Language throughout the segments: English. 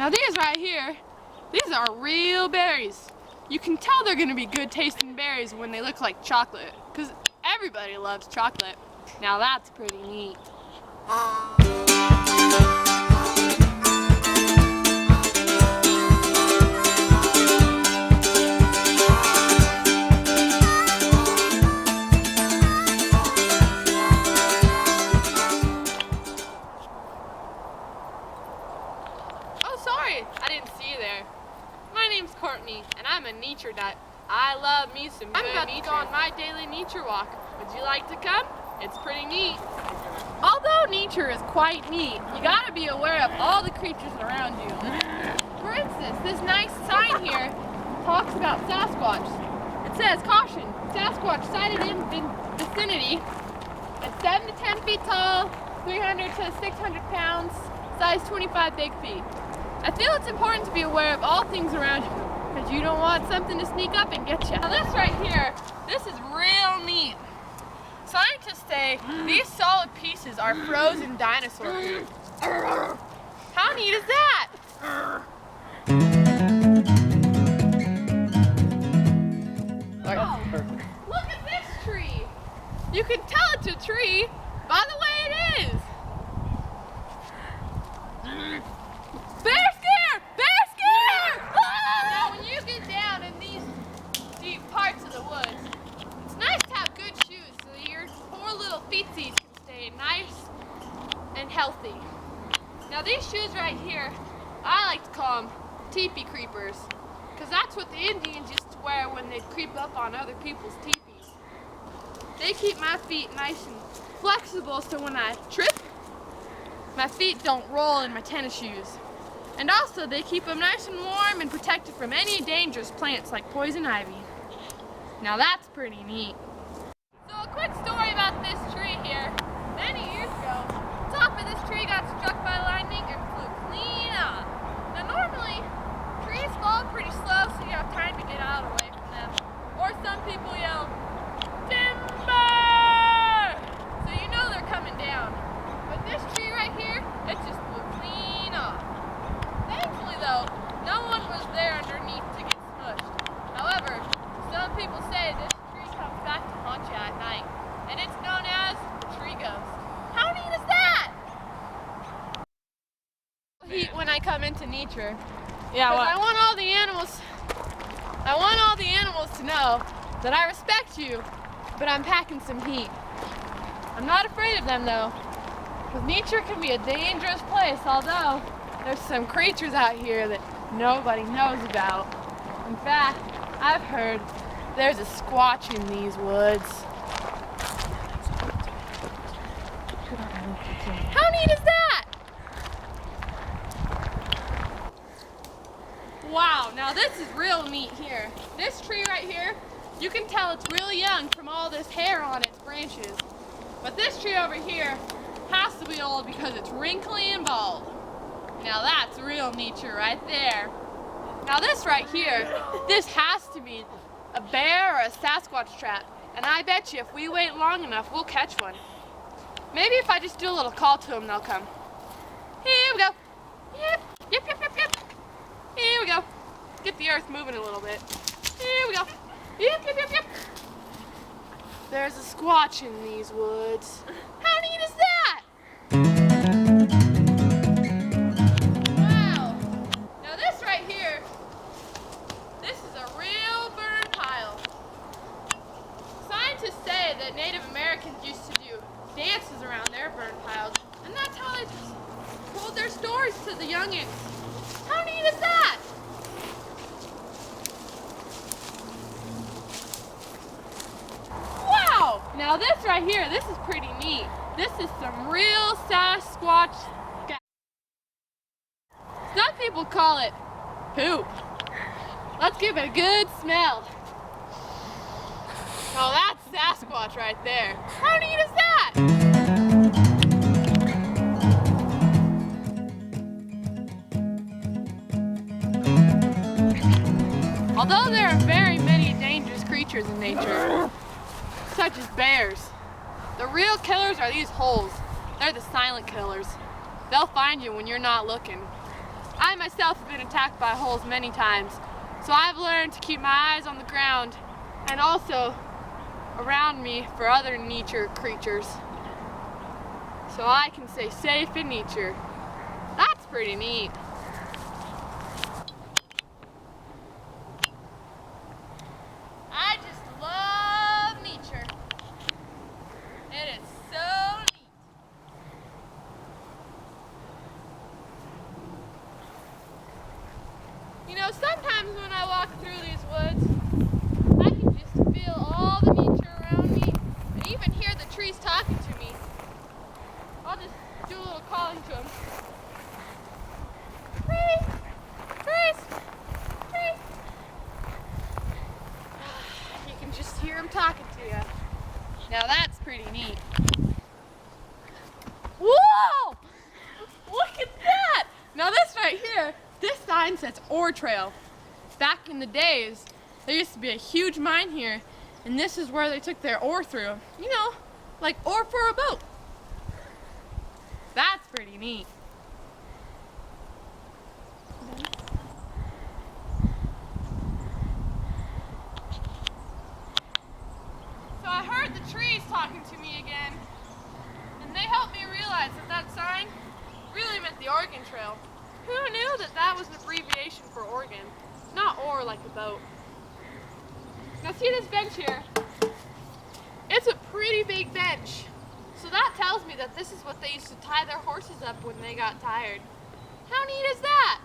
Now these right here, these are real berries. You can tell they're gonna be good tasting berries when they look like chocolate, because everybody loves chocolate. Now that's pretty neat. Sorry, I didn't see you there. My name's Courtney, and I'm a nature nut. I love me some good nature. I'm about to go on my daily nature walk. Would you like to come? It's pretty neat. Although nature is quite neat, you gotta be aware of all the creatures around you. For instance, this nice sign here talks about Sasquatch. It says, caution, Sasquatch sighted in vicinity at 7 to 10 feet tall, 300 to 600 pounds, size 25 big feet. I feel it's important to be aware of all things around you, because you don't want something to sneak up and get you. Now this right here, this is real neat. Scientists say these solid pieces are frozen dinosaur food. How neat is that? Oh, look at this tree. You can tell it's a tree by the way it is. Bear scare! Bear scare! Ah! Now when you get down in these deep parts of the woods, it's nice to have good shoes so that your poor little feetsies can stay nice and healthy. Now these shoes right here, I like to call them teepee creepers, because that's what the Indians used to wear when they'd creep up on other people's teepees. They keep my feet nice and flexible so when I trip, my feet don't roll in my tennis shoes. And also, they keep them nice and warm and protected from any dangerous plants like poison ivy. Now that's pretty neat. So a quick story about this tree here. Many years ago, the top of this tree got struck by lightning and flew clean off. Now normally, trees fall pretty slow so you have time to get out of the way from them. Or some people yell, timber! So you know they're coming down. But this tree right here, it just flew clean off. Thankfully though, no one was there underneath to get smushed. However, some people say this tree comes back to haunt you at night, and it's known as the tree ghost. How neat is that? When I come into nature, Yeah, what? I want all the animals to know that I respect you, but I'm packing some heat. I'm not afraid of them though, because nature can be a dangerous place, although there's some creatures out here that nobody knows about. In fact, I've heard there's a squatch in these woods. How neat is that? Wow, now this is real neat here. This tree right here, you can tell it's real young from all this hair on its branches. But this tree over here has to be old because it's wrinkly and bald. Now that's real nature right there. Now this right here, this has to be a bear or a Sasquatch trap. And I bet you if we wait long enough, we'll catch one. Maybe if I just do a little call to them, they'll come. Here we go. Yep, yep, yep, yep, yep. Here we go. Get the earth moving a little bit. Here we go. Yep, yep, yep, yep. There's a squatch in these woods. How neat is that? Wow. Now this right here, this is a real burn pile. Scientists say that Native Americans used to do dances around their burn piles, and that's how they told their stories to the youngins. How neat is that? Wow! Now this right here, this is pretty neat. This is some real Sasquatch. Some people call it poop. Let's give it a good smell. Oh, that's Sasquatch right there. How neat is that? Although there are very many dangerous creatures in nature, such as bears, the real killers are these holes. They're the silent killers. They'll find you when you're not looking. I myself have been attacked by holes many times, so I've learned to keep my eyes on the ground and also around me for other nature creatures, so I can stay safe in nature. That's pretty neat. I just love nature. It is so neat. You know, sometimes when I walk through these woods, I can just feel all the nature around me and even hear the trees talking to me. I'll just do a little calling to them. Trees! Trees! Trees! You can just hear them talking to you. Now that's pretty neat. Whoa! Look at that! Now this right here, this sign says ore trail. Back in the days, there used to be a huge mine here, and this is where they took their ore through. You know, like ore for a boat. That's pretty neat. So I heard the trees talking to me again, and they helped me realize that that sign really meant the Oregon Trail. Who knew that that was an abbreviation for Oregon, not ore like a boat? Now see this bench here? It's a pretty big bench. So that tells me that this is what they used to tie their horses up when they got tired. How neat is that?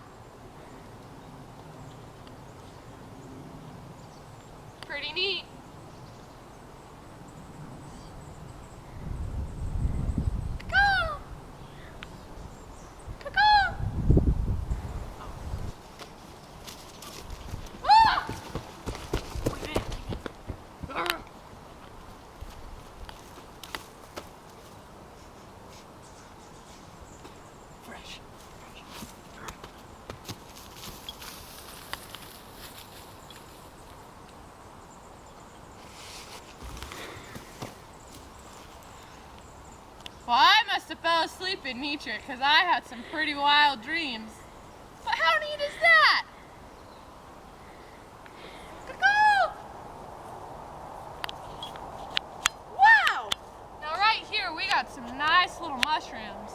Pretty neat. Caw-caw! Caw-caw! Ah! Arr! Fresh. Well, I must have fell asleep in nature because I had some pretty wild dreams. But how neat is that? Caw-caw! Wow! Now right here we got some nice little mushrooms.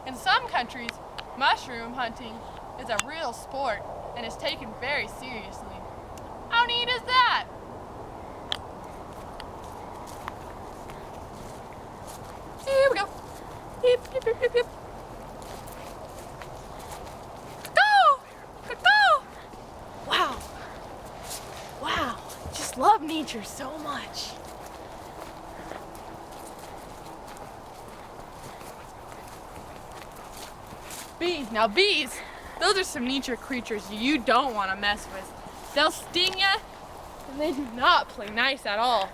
In some countries, mushroom hunting is a real sport and is taken very seriously. How neat is that? Here we go. Hip, hip, hip, hip, hip. Go! Go! Wow. Wow. Just love nature so much. Bees. Now bees, those are some nature creatures you don't want to mess with. They'll sting you, and they do not play nice at all.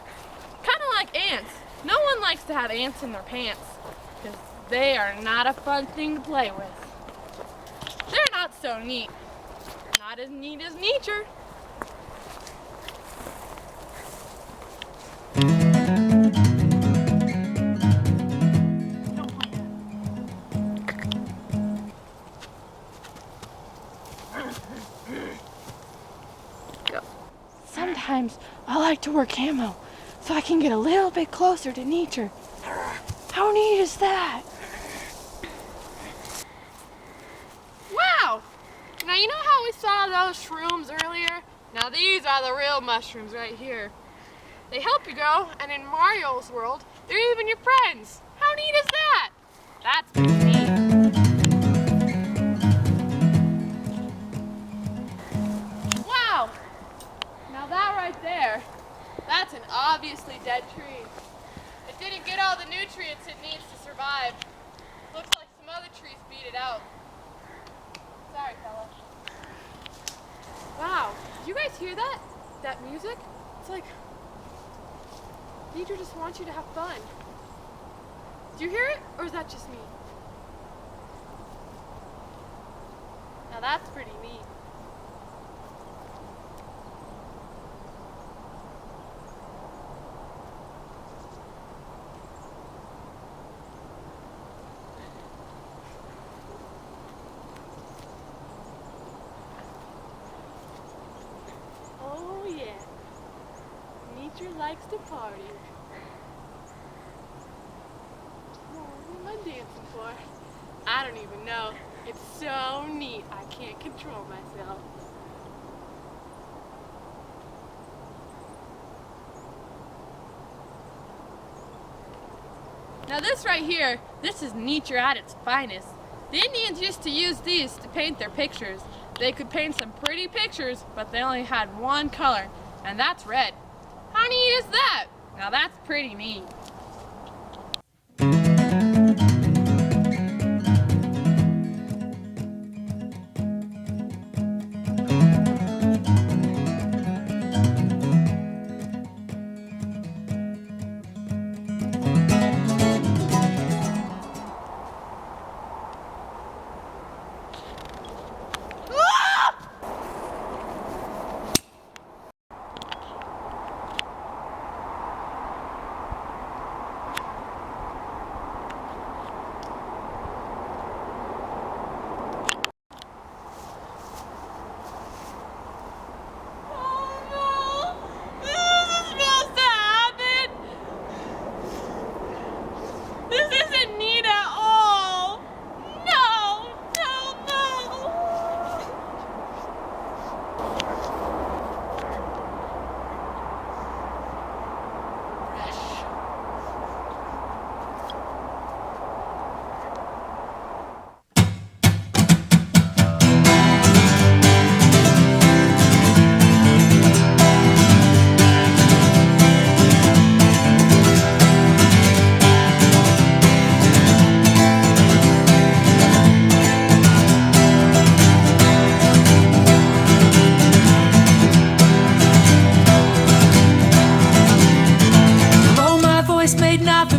Kind of like ants. No one likes to have ants in their pants, because they are not a fun thing to play with. They're not so neat. Not as neat as nature. Sometimes I like to wear camo so I can get a little bit closer to nature. How neat is that? Wow! Now you know how we saw those shrooms earlier? Now these are the real mushrooms right here. They help you grow, and in Mario's world, they're even your friends. How neat is that? That's pretty neat. Wow! Now that right there, that's an obviously dead tree. It didn't get all the nutrients it needs to survive. Looks like some other trees beat it out. Sorry, fella. Wow, did you guys hear that? That music? It's like nature just wants you to have fun. Do you hear it, or is that just me? Now that's pretty neat. likes to party. What am I dancing for? I don't even know. It's so neat, I can't control myself. Now this right here, this is nature at its finest. The Indians used to use these to paint their pictures. They could paint some pretty pictures, but they only had one color, and that's red. How neat is that? Now that's pretty neat.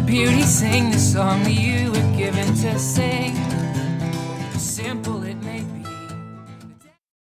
Beauty, sing this song to you.